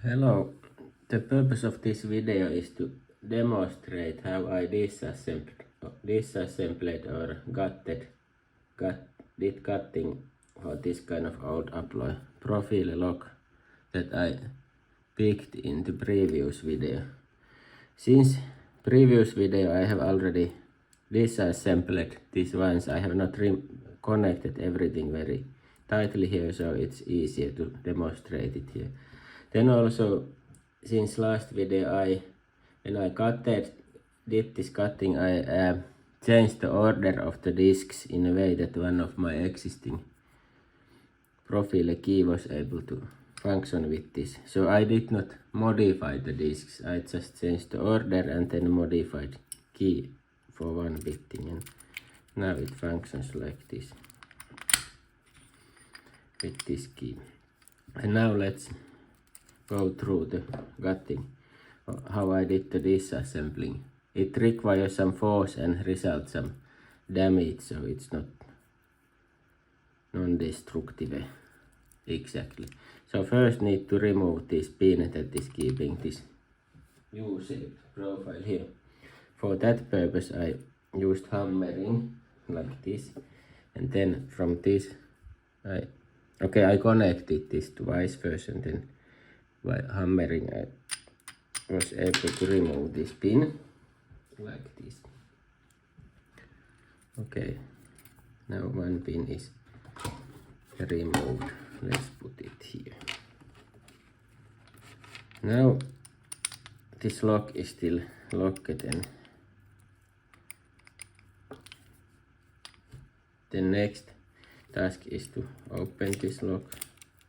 Hello, the purpose of this video is to demonstrate how I disassembled or did cutting for this kind of old Abloy Profile lock that I picked in the previous video. Since previous video I have already disassembled these ones, I have not connected everything very tightly here, so it's easier to demonstrate it here. Then also, since last video when I did this cutting, I changed the order of the discs in a way that one of my existing Profile key was able to function with this. So I did not modify the discs, I just changed the order and then modified key for one bitting, and now it functions like this with this key. And now let's go through the cutting, how I did the disassembling. It requires some force and results some damage, so it's not non-destructive exactly. So first need to remove this pin that is keeping this U-shaped profile here. For that purpose I used hammering like this, and then from this I connected this twice first, and then by hammering I was able to remove this pin like this. Okay, now one pin is removed. Let's put it here. Now this lock is still locked, and the next task is to open this lock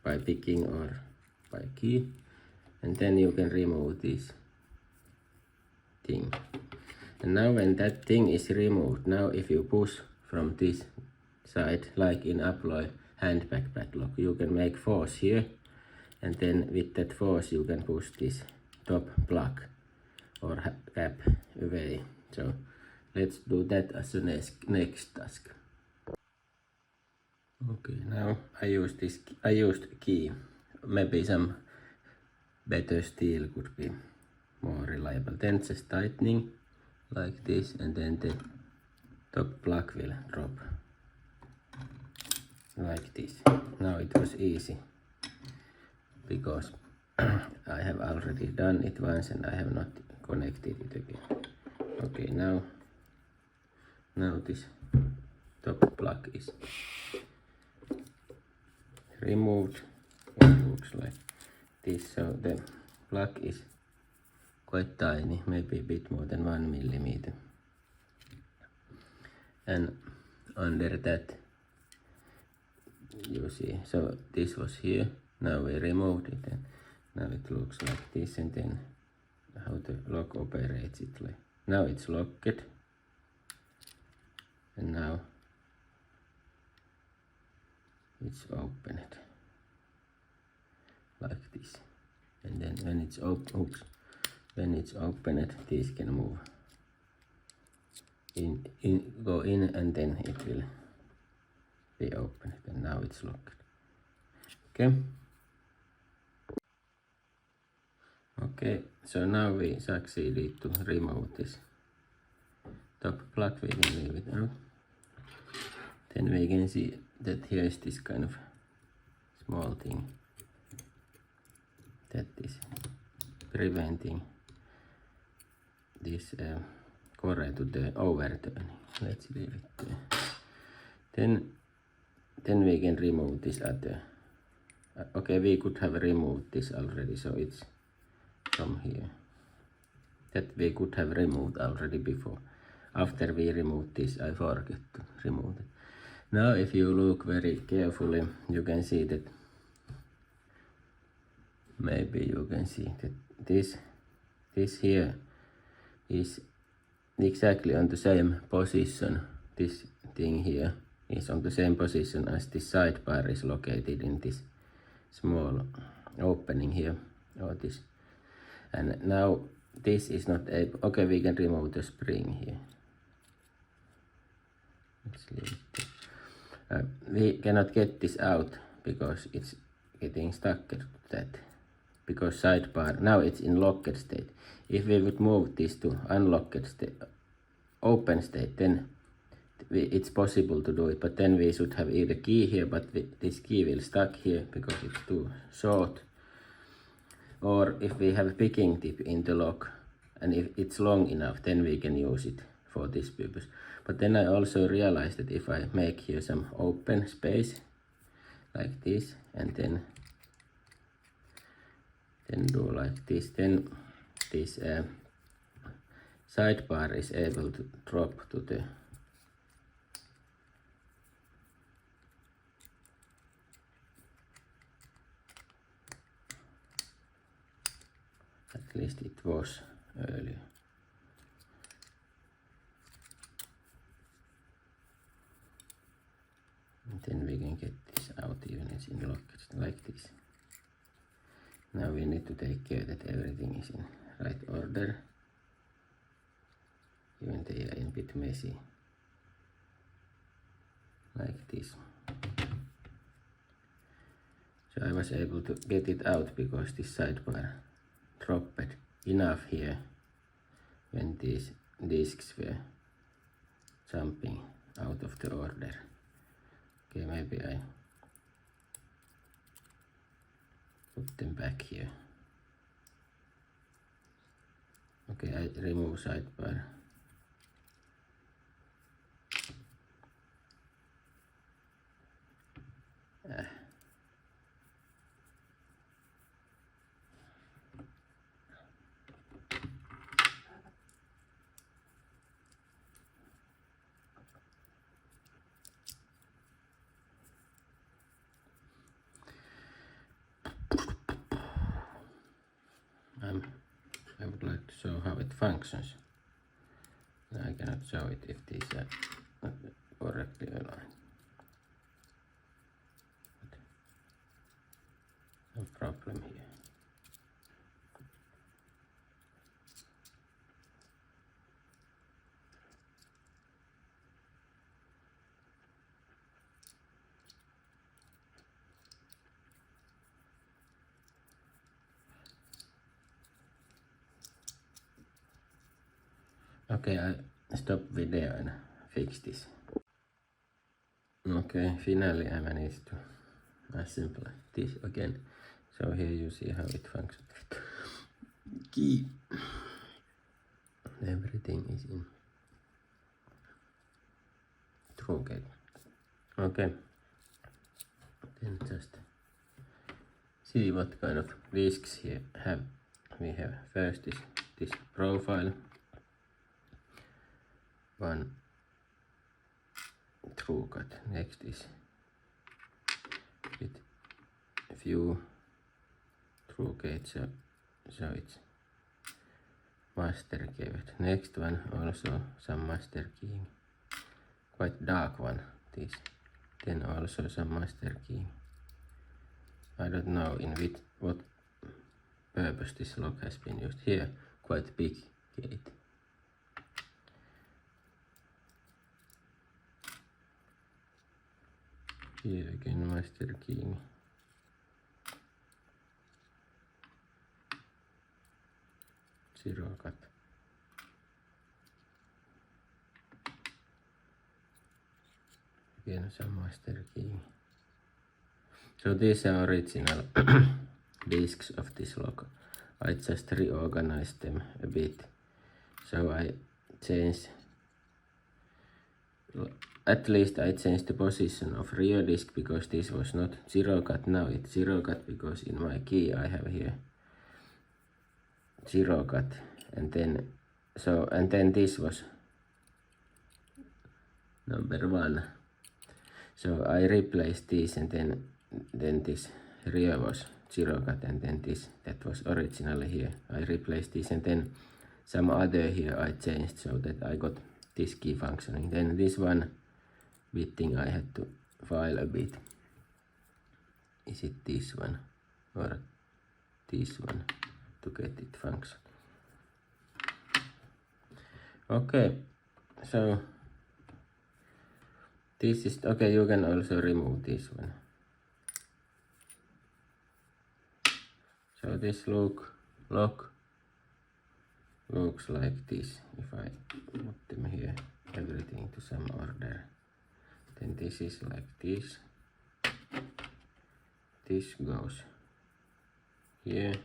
by picking or by key, and then you can remove this thing. And now when that thing is removed, now if you push from this side, like in Abloy handbag padlock, you can make force here, and then with that force you can push this top plug or cap away. So let's do that as the next task. Okay, now I used key. Maybe some better steel could be more reliable. Then just tightening like this, and then the top plug will drop like this. Now it was easy because I have already done it once and I have not connected it again. Okay, now this top plug is removed. It looks like this. So the plug is quite tiny, maybe a bit more than 1 millimeter, and under that you see, so this was here, now we removed it, and now it looks like this. And then how the lock operates it, like now it's locked, and now it's opened like this, and then when it's opened, this can move go in, and then it will be opened, and now it's locked. Okay, so now we succeeded to remove this top plug. We can leave it out. Then we can see that here is this kind of small thing that is preventing this core to the overturning. Let's leave it there. Then we can remove this other. Okay, we could have removed this already, so it's from here. That we could have removed already before. After we removed this, I forgot to remove it. Now if you look very carefully, you can see that, maybe you can see that this here is exactly on the same position. This thing here is on the same position as this sidebar is located in this small opening here, or this. And now this is not able. Okay, we can remove the spring here. Let's leave it. We cannot get this out because it's getting stuck to that because sidebar, now it's in locked state. If we would move this to unlocked state, open state, then it's possible to do it, but then we should have either key here, but this key will stuck here because it's too short, or if we have a picking tip in the lock and if it's long enough, then we can use it for this purpose. But then I also realized that if I make here some open space like this and then do like this, then this sidebar is able to drop to the at least it was earlier. And then we can get this out even it's in lock like this. Now we need to take care that everything is in right order, even they are a bit messy, like this. So I was able to get it out because this sidebar dropped enough here when these discs were jumping out of the order. Okay, maybe I put them back here. Okay, I remove sidebar. I would like to show how it functions. I cannot show it if these are not correctly aligned. No problem here. Okay, I stop video and fix this. Okay, finally I managed to assemble this again. So here you see how it functions with key. Everything is in true gate. Okay, then just see what kind of discs here have. We have first is this profile, one through cut. Next is with a few through gates, so it's master keyword. Next one also some master keying, quite dark one this. Then also some master keying. I don't know in what purpose this lock has been used. Here quite big gate. Here again master keying. Zero cut. Again some master keying. So these are original discs of this lock. I just reorganized them a bit. So I changed, at least I changed the position of rear disc because this was not zero cut. Now it's zero cut because in my key I have here zero cut, and then this was number one. So I replaced this, and then this rear was zero cut, and then this that was originally here. I replaced this, and then some other here I changed so that I got this key functioning. Then this one bit thing I had to file a bit. Is it this one or this one to get it function? Okay, so this is okay. You can also remove this one. So this lock looks like this. If I put them here, everything to some order, then this is like this. This goes here.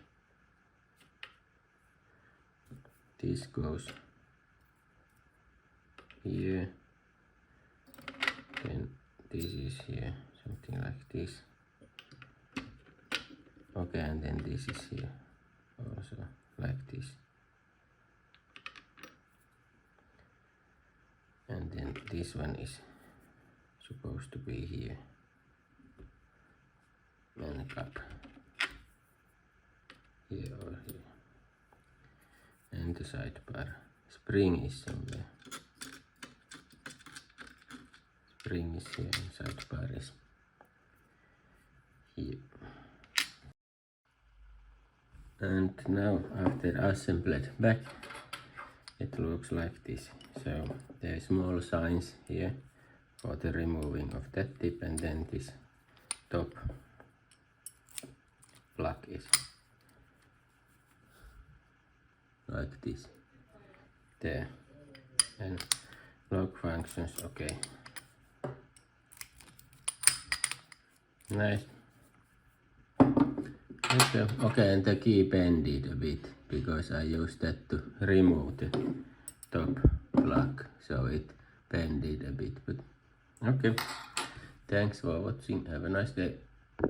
This goes here. Then this is here, something like this. Okay, and then this is here, also like this. And then this one is supposed to be here. And cup here or here. And the sidebar. Spring is somewhere. Spring is here and sidebar is here. And now after assembled back, it looks like this. So there are small signs here for the removing of that tip, and then this top plug is like this there, and lock functions okay. Nice. Okay, and the key bended a bit because I used that to remove the top plug, so it bended a bit, but okay. Thanks for watching, have a nice day.